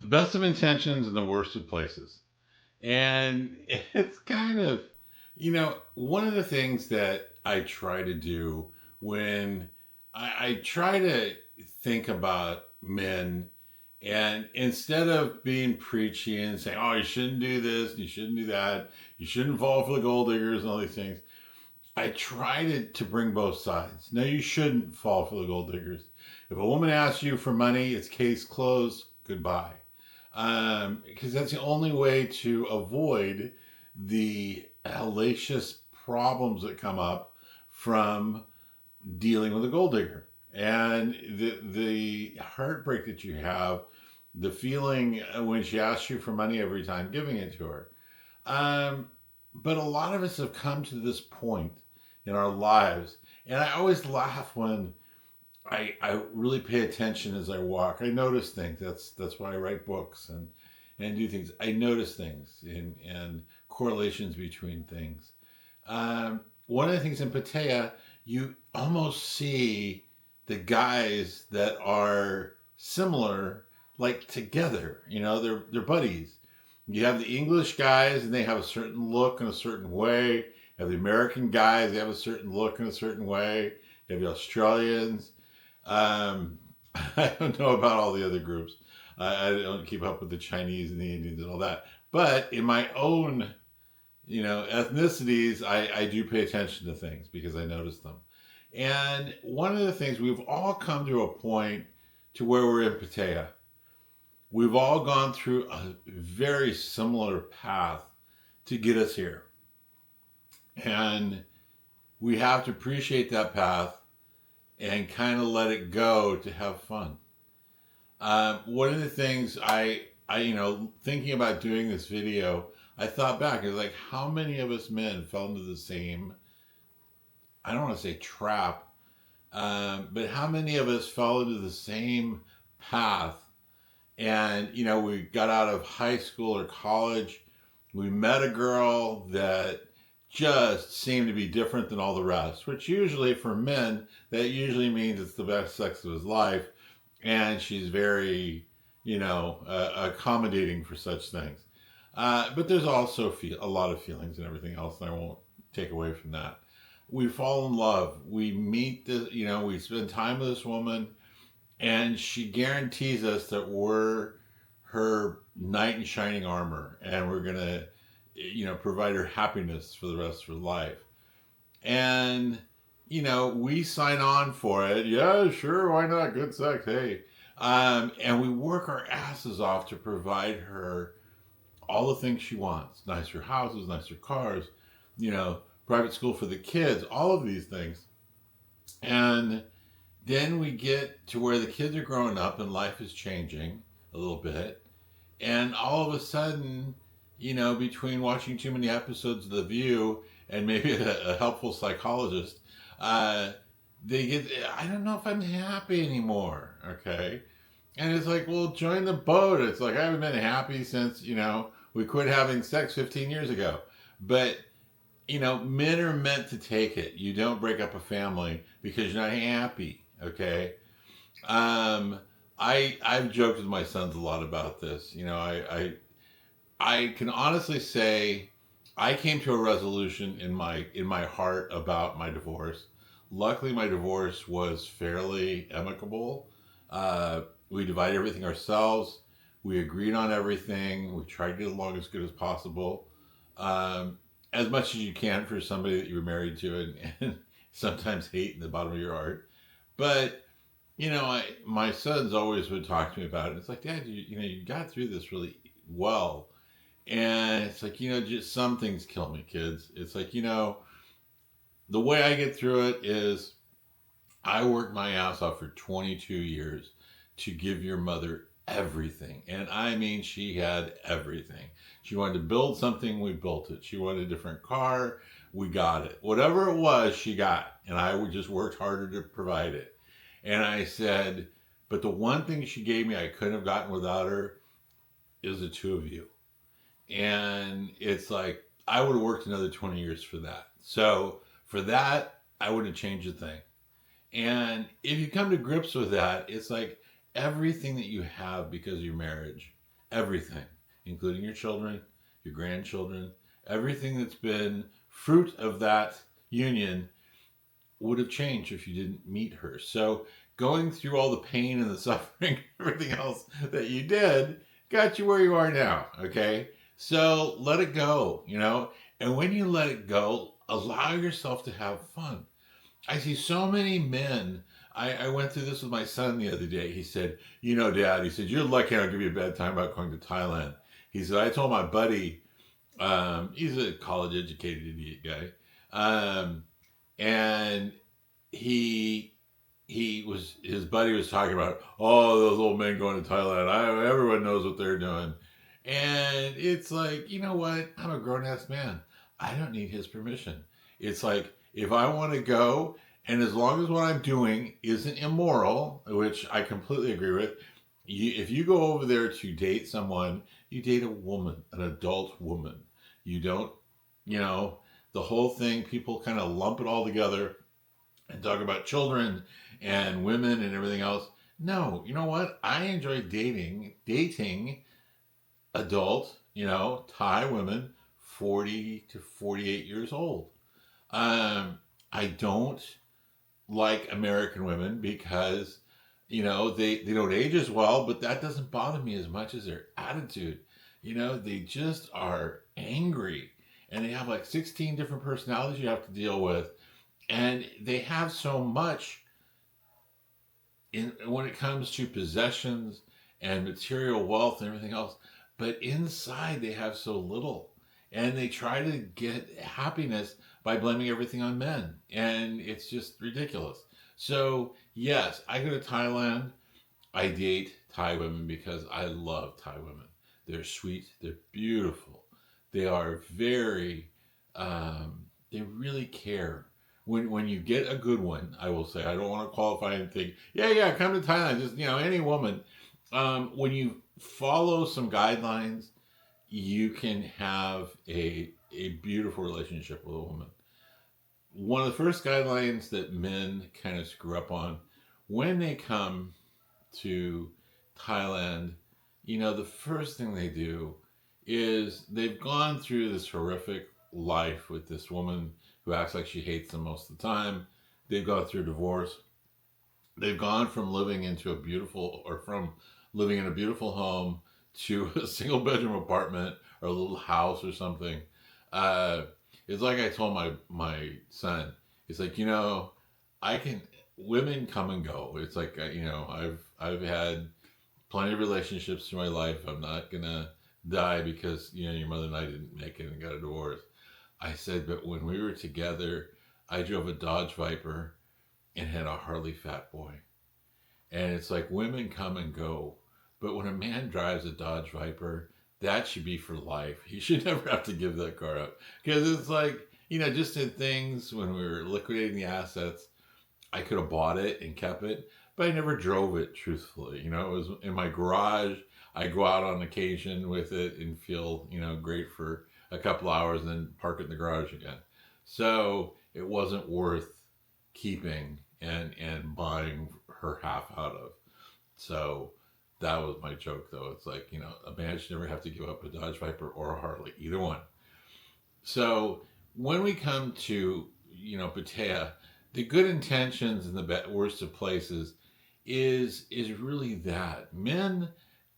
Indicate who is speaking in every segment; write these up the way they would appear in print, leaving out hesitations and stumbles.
Speaker 1: Best of intentions and the worst of places. And it's kind of, one of the things that I try to do when I try to think about men, and instead of being preachy and saying, oh, you shouldn't do this, you shouldn't do that, you shouldn't fall for the gold diggers and all these things, I try to bring both sides. No, you shouldn't fall for the gold diggers. If a woman asks you for money, it's case closed, goodbye. Because that's the only way to avoid the hellacious problems that come up from dealing with a gold digger. And the heartbreak that you have, the feeling when she asks you for money every time giving it to her. Um, but a lot of us have come to this point in our lives. And I always laugh when I really pay attention as I walk. I notice things. That's why I write books and do things. I notice things and correlations between things. One of the things in Pattaya, you almost see the guys that are similar, like together. They're buddies. You have the English guys, and they have a certain look in a certain way. You have the American guys, they have a certain look in a certain way. You have the Australians. Um, I don't know about all the other groups. I don't keep up with the Chinese and the Indians and all that. But in my own, ethnicities, I do pay attention to things because I notice them. And one of the things, we've all come to a point to where we're in Pattaya. We've all gone through a very similar path to get us here. And we have to appreciate that path and kind of let it go to have fun. One of the things thinking about doing this video, I thought back, it's like, how many of us men fell into the same, I don't want to say trap, but how many of us fell into the same path? And, we got out of high school or college, we met a girl that just seemed to be different than all the rest, which usually for men, that usually means it's the best sex of his life. And she's very, accommodating for such things. But there's also a lot of feelings and everything else, and I won't take away from that. We fall in love. We meet we spend time with this woman, and she guarantees us that we're her knight in shining armor, and we're going to, provide her happiness for the rest of her life. And, we sign on for it. Yeah, sure, why not? Good sex, hey. And we work our asses off to provide her all the things she wants. Nicer houses, nicer cars, private school for the kids, all of these things. And then we get to where the kids are growing up and life is changing a little bit. And all of a sudden, between watching too many episodes of The View and maybe a helpful psychologist, they get, I don't know if I'm happy anymore, okay? And it's like, well, join the boat. It's like, I haven't been happy since, we quit having sex 15 years ago. But, men are meant to take it. You don't break up a family because you're not happy, okay? I've joked with my sons a lot about this. I can honestly say I came to a resolution in my heart about my divorce. Luckily, my divorce was fairly amicable. We divided everything ourselves. We agreed on everything. We tried to get along as good as possible, as much as you can for somebody that you were married to and sometimes hate in the bottom of your heart. But my sons always would talk to me about it. It's like, Dad, you got through this really well. And it's like, just some things kill me, kids. It's like, the way I get through it is I worked my ass off for 22 years to give your mother everything. And I mean, she had everything. She wanted to build something, we built it. She wanted a different car, we got it. Whatever it was, she got. And I would just worked harder to provide it. And I said, but the one thing she gave me I couldn't have gotten without her is the two of you. And it's like, I would have worked another 20 years for that. So for that, I wouldn't have changed a thing. And if you come to grips with that, it's like everything that you have because of your marriage everything, including your children, your grandchildren, everything that's been fruit of that union would have changed if you didn't meet her. So going through all the pain and the suffering, everything else that you did, got you where you are now. Okay. So let it go, you know? And when you let it go, allow yourself to have fun. I see so many men. I went through this with my son the other day. He said, you know, Dad, he said, you're lucky I don't give you a bad time about going to Thailand. He said, I told my buddy, he's a college educated idiot guy. And he his buddy was talking about, oh, those old men going to Thailand. Everyone knows what they're doing. And it's like, you know what? I'm a grown ass man. I don't need his permission. It's like, if I want to go, and as long as what I'm doing isn't immoral, which I completely agree with, if you go over there to date someone, you date a woman, an adult woman. You don't, you know, the whole thing, people kind of lump it all together and talk about children and women and everything else. No, you know what? I enjoy dating adult, you know, Thai women, 40 to 48 years old. I don't like American women because, you know, they don't age as well, but that doesn't bother me as much as their attitude. You know, they just are angry and they have like 16 different personalities you have to deal with. And they have so much when it comes to possessions and material wealth and everything else, but inside they have so little, and they try to get happiness by blaming everything on men, and it's just ridiculous. So yes, I go to Thailand. I date Thai women because I love Thai women. They're sweet, they're beautiful, they are very they really care. When you get a good one, I will say, I don't want to qualify and think, yeah, come to Thailand, just, you know, any woman. When you follow some guidelines, you can have a beautiful relationship with a woman. One of the first guidelines that men kind of screw up on when they come to Thailand, you know, the first thing they do is they've gone through this horrific life with this woman who acts like she hates them most of the time. They've gone through divorce. They've gone from living into a beautiful, or from living in a beautiful home to a single bedroom apartment or a little house or something. Uh, it's like I told my son. It's like, you know, I can. Women come and go. It's like, you know, I've had plenty of relationships through my life. I'm not gonna die because, you know, your mother and I didn't make it and got a divorce. I said, but when we were together, I drove a Dodge Viper and had a Harley Fat Boy. And it's like, women come and go. But when a man drives a Dodge Viper, that should be for life. He should never have to give that car up. Because it's like, you know, just in things when we were liquidating the assets, I could have bought it and kept it, but I never drove it, truthfully. You know, it was in my garage. I go out on occasion with it and feel, you know, great for a couple hours and then park it in the garage again. So it wasn't worth keeping and buying her half out of. So that was my joke, though. It's like, you know, a man should never have to give up a Dodge Viper or a Harley, either one. So when we come to, you know, Pattaya, the good intentions in the worst of places is really that. Men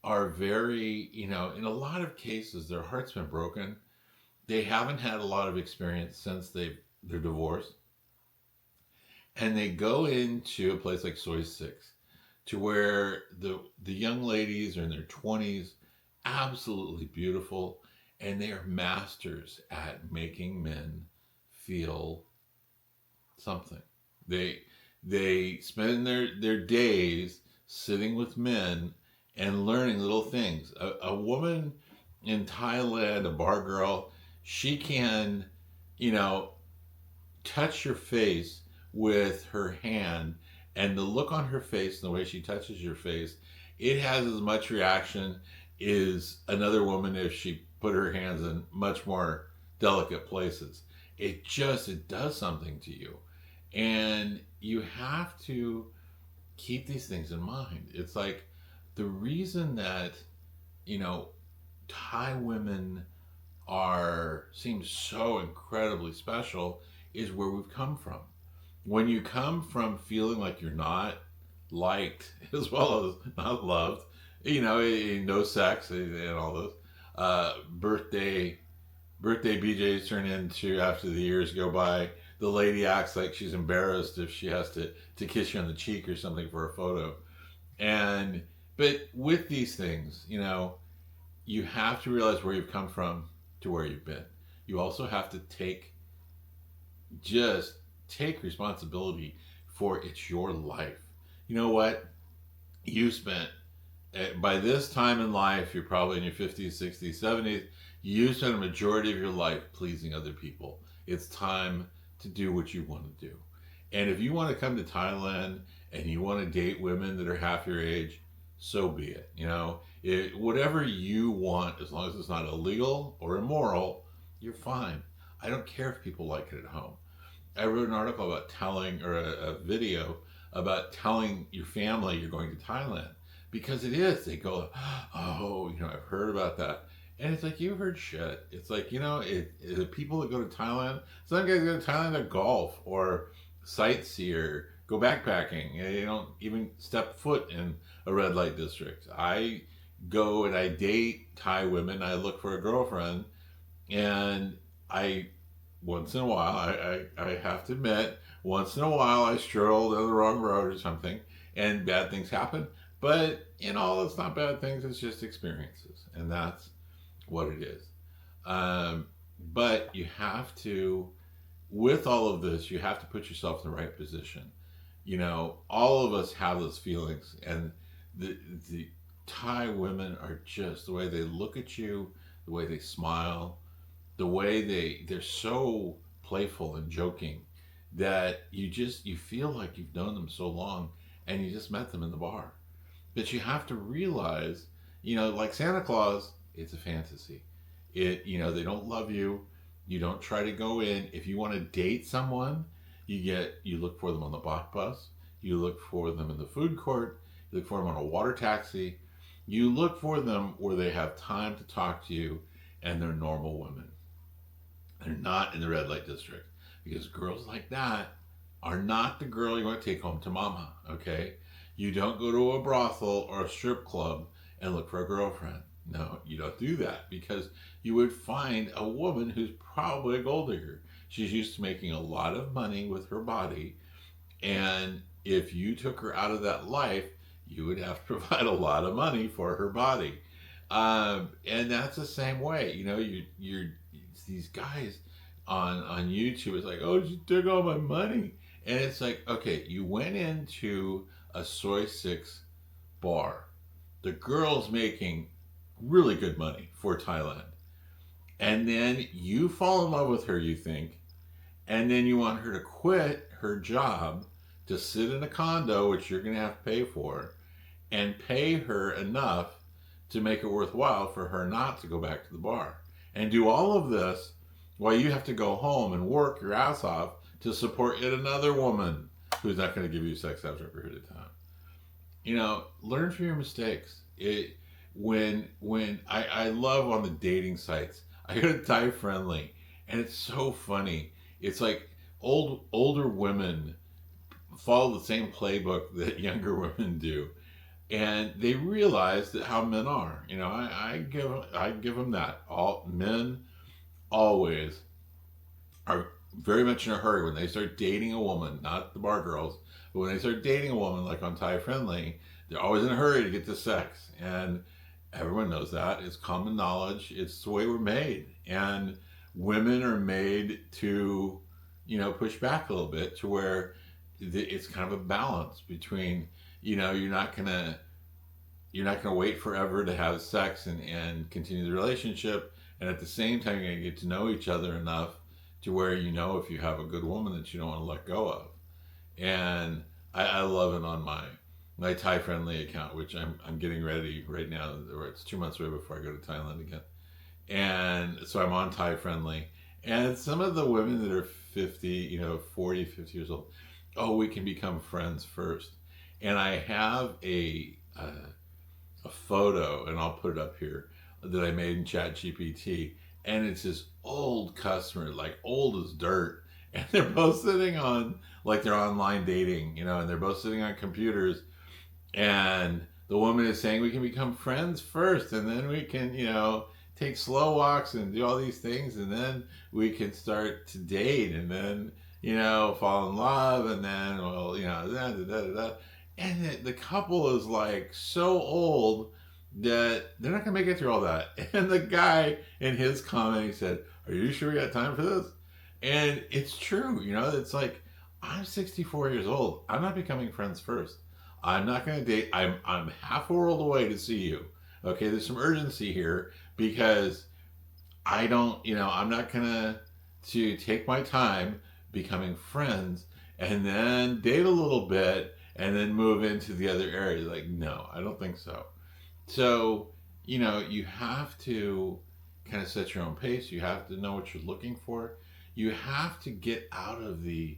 Speaker 1: are very, you know, in a lot of cases, their heart's been broken. They haven't had a lot of experience since they're divorced. And they go into a place like Soy 6 to where the young ladies are in their 20s, absolutely beautiful, and they are masters at making men feel something. They spend their days sitting with men and learning little things. A woman in Thailand, a bar girl, she can, you know, touch your face with her hand, and the look on her face and the way she touches your face, it has as much reaction as another woman if she put her hands in much more delicate places. It does something to you. And you have to keep these things in mind. It's like the reason that you know, Thai women seem so incredibly special is where we've come from. When you come from feeling like you're not liked as well as not loved, no sex and all those birthday BJs turn into, after the years go by, the lady acts like she's embarrassed if she has to kiss you on the cheek or something for a photo. And but with these things, you have to realize where you've come from to where you've been. You also have to just take responsibility for it's your life. You know what? You spent, by this time in life, you're probably in your 50s, 60s, 70s, you spent a majority of your life pleasing other people. It's time to do what you want to do. And if you want to come to Thailand and you want to date women that are half your age, so be it. Whatever you want, as long as it's not illegal or immoral, you're fine. I don't care if people like it at home. I wrote an article about a video about telling your family you're going to Thailand, because it is. They go, oh, I've heard about that. And it's like, you heard shit. It's like, the people that go to Thailand, some guys go to Thailand to golf or sightsee or go backpacking. They don't even step foot in a red light district. I go and I date Thai women. I look for a girlfriend, and once in a while, I have to admit, once in a while I stroll down the wrong road or something, and bad things happen. But it's not bad things. It's just experiences, and that's what it is. But you have to, with all of this, you have to put yourself in the right position. All of us have those feelings, and the Thai women are just, the way they look at you, the way they smile, the way they're so playful and joking, that you feel like you've known them so long and you just met them in the bar. But you have to realize, like Santa Claus, it's a fantasy. They don't love you. You don't try to go in. If you want to date someone, you look for them on the bus. You look for them in the food court. You look for them on a water taxi. You look for them where they have time to talk to you, and they're normal women. They're not in the red light district, because girls like that are not the girl you want to take home to mama. Okay, you don't go to a brothel or a strip club and look for a girlfriend. No, you don't do that, because you would find a woman who's probably a gold digger. She's used to making a lot of money with her body, and if you took her out of that life, you would have to provide a lot of money for her body. And that's the same way. You're these guys on YouTube. It's like, oh, you took all my money, and it's like, okay, you went into a soy 6 bar. The girl's making really good money for Thailand, and then you fall in love with her, you think, and then you want her to quit her job to sit in a condo, which you're going to have to pay for, and pay her enough to make it worthwhile for her not to go back to the bar, and do all of this while you have to go home and work your ass off to support yet another woman who's not going to give you sex after a period of time. Learn from your mistakes. When I love on the dating sites, I go to Thai Friendly, and it's so funny. It's like older women follow the same playbook that younger women do, and they realize that how men are. I give them that. All men always are very much in a hurry when they start dating a woman, not the bar girls, but when they start dating a woman, like on Thai Friendly, they're always in a hurry to get to sex. And everyone knows that. It's common knowledge. It's the way we're made. And women are made to, push back a little bit to where it's kind of a balance between, you're not gonna wait forever to have sex and continue the relationship, and at the same time you're gonna get to know each other enough to where if you have a good woman that you don't want to let go of. And I love it on my Thai Friendly account, which I'm getting ready right now, or it's 2 months away before I go to Thailand again. And so I'm on Thai Friendly, and some of the women that are 50, 40, 50 years old, oh, we can become friends first. And I have a a photo, and I'll put it up here, that I made in ChatGPT, and it's this old customer, like old as dirt, and they're both sitting on, like, they're online dating, and they're both sitting on computers, and the woman is saying we can become friends first, and then we can, take slow walks and do all these things, and then we can start to date, and then, fall in love, and then, well, da, da, da, da, da. And the couple is like so old that they're not gonna make it through all that. And the guy in his comment, he said, "Are you sure we got time for this?" And it's true, it's like, I'm 64 years old. I'm not becoming friends first. I'm not gonna date. I'm half a world away to see you. Okay, there's some urgency here because I don't, I'm not gonna to take my time becoming friends and then date a little bit and then move into the other areas. Like, no, I don't think so. So, you have to kind of set your own pace. You have to know what you're looking for. You have to get out of the,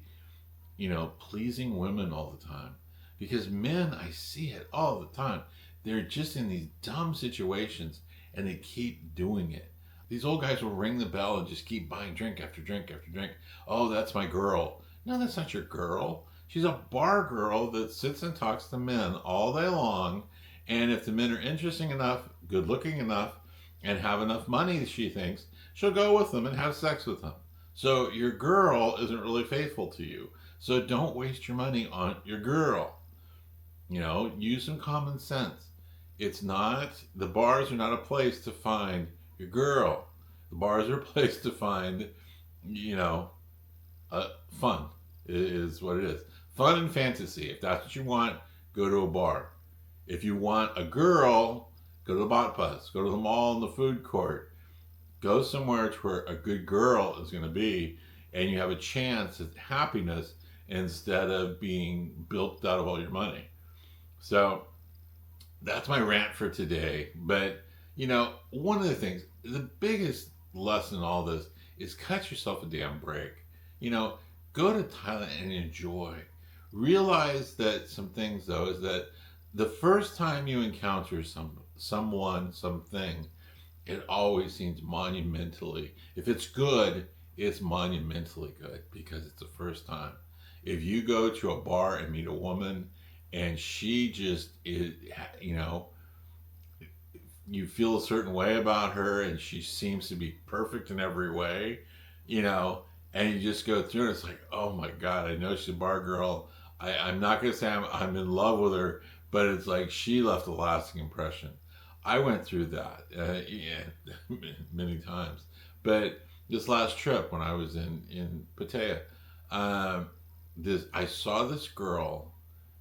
Speaker 1: pleasing women all the time. Because men, I see it all the time. They're just in these dumb situations and they keep doing it. These old guys will ring the bell and just keep buying drink after drink after drink. Oh, that's my girl. No, that's not your girl. She's a bar girl that sits and talks to men all day long. And if the men are interesting enough, good looking enough, and have enough money, she thinks, she'll go with them and have sex with them. So your girl isn't really faithful to you. So don't waste your money on your girl. Use some common sense. The bars are not a place to find your girl. The bars are a place to find, fun is what it is. Fun and fantasy. If that's what you want, go to a bar. If you want a girl, go to the bot bus. Go to the mall and the food court. Go somewhere to where a good girl is going to be, and you have a chance at happiness instead of being bilked out of all your money. So that's my rant for today. But, one of the things, the biggest lesson in all this is cut yourself a damn break. Go to Thailand and enjoy. Realize that some things, though, is that the first time you encounter someone, something, it always seems monumentally. If it's good, it's monumentally good because it's the first time. If you go to a bar and meet a woman and she just is, you feel a certain way about her and she seems to be perfect in every way, and you just go through and it's like, oh my God, I know she's a bar girl. I'm not going to say I'm in love with her, but it's like she left a lasting impression. I went through that many times. But this last trip when I was in Pattaya, I saw this girl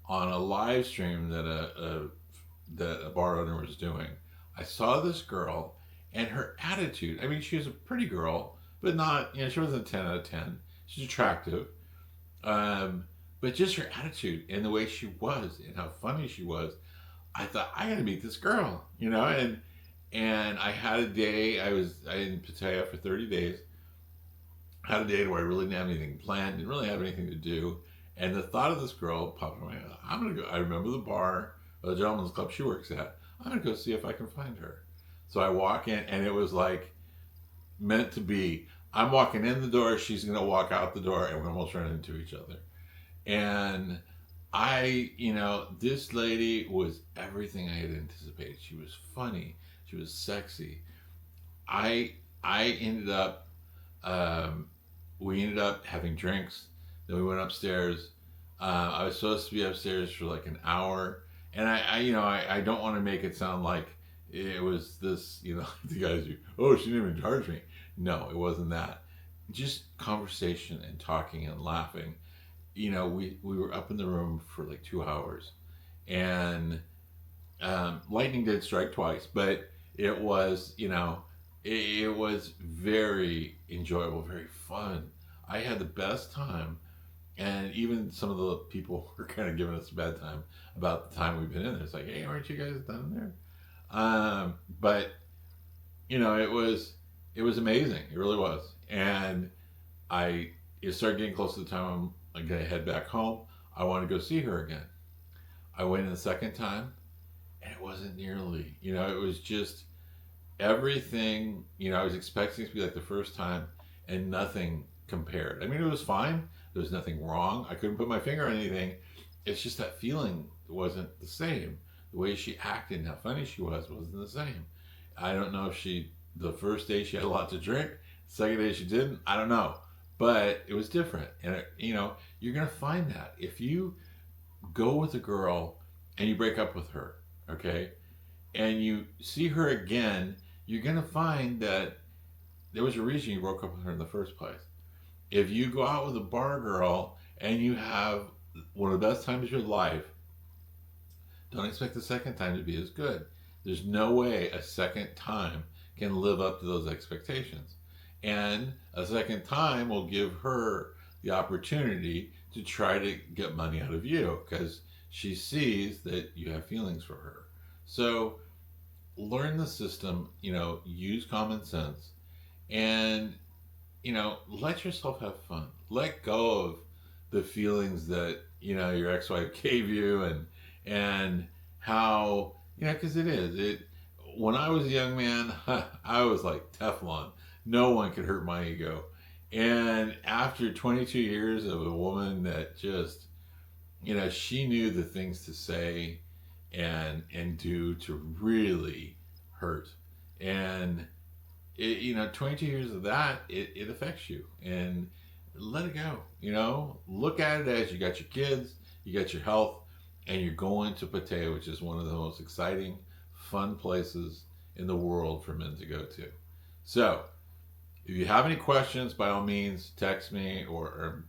Speaker 1: on a live stream that a bar owner was doing. I saw this girl and her attitude. I mean, she was a pretty girl, but not, she wasn't a 10 out of 10. She's attractive. But just her attitude and the way she was and how funny she was, I thought, I gotta meet this girl, and I had a day, I was in Pattaya for 30 days, had a day where I really didn't have anything planned, didn't really have anything to do, and the thought of this girl popped in my head. I'm gonna go, I remember the bar, the gentleman's club she works at, I'm gonna go see if I can find her. So I walk in, and it was like meant to be. I'm walking in the door, she's gonna walk out the door, and we're almost running into each other. And this lady was everything I had anticipated. She was funny. She was sexy. I ended up, we ended up having drinks. Then we went upstairs. I was supposed to be upstairs for like an hour. And I don't want to make it sound like it was this, the guys who, oh, she didn't even charge me. No, it wasn't that. Just conversation and talking and laughing. We were up in the room for like 2 hours, and lightning did strike twice, but it was, it was very enjoyable, very fun. I had the best time, and even some of the people were kind of giving us a bad time about the time we've been in there. It's like, hey, aren't you guys done there? But it was amazing. It really was, and it started getting close to the time I'm going to head back home. I want to go see her again. I went in the second time, and it wasn't nearly. It was just everything. I was expecting it to be like the first time, and nothing compared. I mean, it was fine. There was nothing wrong. I couldn't put my finger on anything. It's just that feeling wasn't the same. The way she acted and how funny she wasn't the same. I don't know if the first day she had a lot to drink, second day she didn't. I don't know. But it was different. And, you're going to find that. If you go with a girl and you break up with her, okay, and you see her again, you're going to find that there was a reason you broke up with her in the first place. If you go out with a bar girl and you have one of the best times of your life, don't expect the second time to be as good. There's no way a second time can live up to those expectations. And a second time will give her the opportunity to try to get money out of you because she sees that you have feelings for her. So learn the system, use common sense, and, let yourself have fun. Let go of the feelings that, your ex-wife gave you, and how, because when I was a young man, I was like Teflon. No one could hurt my ego. And after 22 years of a woman that just, she knew the things to say and do to really hurt. And 22 years of that, it affects you. And let it go. Look at it as you got your kids, you got your health, and you're going to Pattaya, which is one of the most exciting, fun places in the world for men to go to. So, if you have any questions, by all means, text me or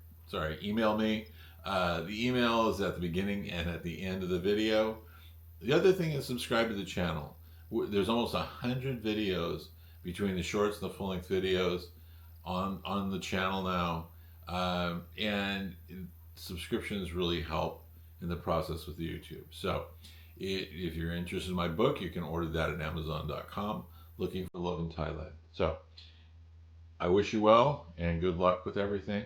Speaker 1: email me. The email is at the beginning and at the end of the video. The other thing is subscribe to the channel. There's almost 100 videos between the shorts and the full-length videos on the channel now. And subscriptions really help in the process with YouTube. So if you're interested in my book, you can order that at Amazon.com, looking for Love in Thailand. So I wish you well and good luck with everything.